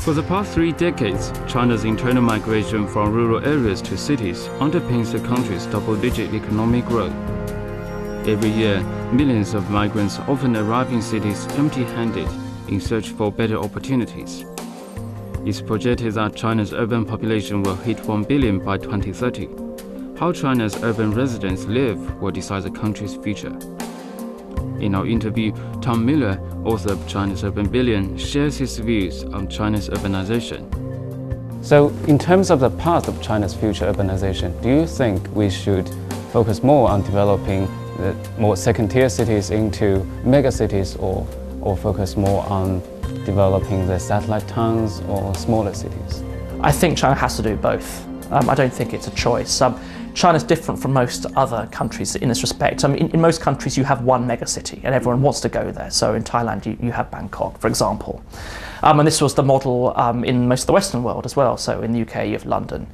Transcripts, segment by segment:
For the past 3 decades, China's internal migration from rural areas to cities underpins the country's double-digit economic growth. Every year, millions of migrants often arrive in cities empty-handed in search for better opportunities. It's projected that China's urban population will hit 1 billion by 2030. How China's urban residents live will decide the country's future. In our interview, Tom Miller, author of China's Urban Billion, shares his views on China's urbanization. So, in terms of the path of China's future urbanization, do you think we should focus more on developing the more second-tier cities into megacities, or focus more on developing the satellite towns or smaller cities? I think China has to do both. I don't think it's a choice. China's different from most other countries in this respect. I mean, in most countries you have one megacity and everyone wants to go there. So in Thailand you have Bangkok, for example. And this was the model in most of the Western world as well. So in the UK you have London.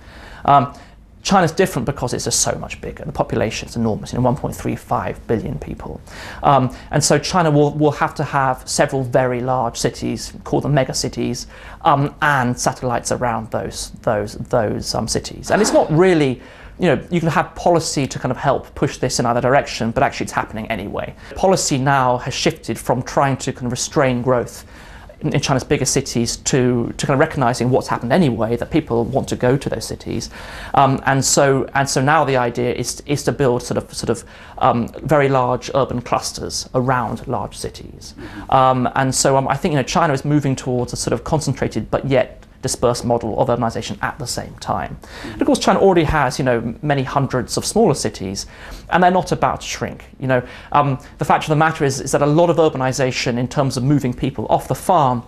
China's different because it's just so much bigger. The population is enormous, 1.35 billion people. And so China will have to have several very large cities, call them megacities, and satellites around those cities. And it's not really, you can have policy to kind of help push this in either direction, but actually it's happening anyway. Policy now has shifted from trying to kind of restrain growth in China's bigger cities to kind of recognizing what's happened anyway, that people want to go to those cities, and so now the idea is to build sort of very large urban clusters around large cities, and so I think China is moving towards a sort of concentrated but yet dispersed model of urbanization at the same time. And of course China already has many hundreds of smaller cities, and they're not about to shrink. The fact of the matter is that a lot of urbanization in terms of moving people off the farm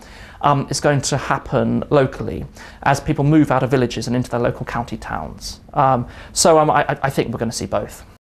is going to happen locally as people move out of villages and into their local county towns. So I think we're going to see both.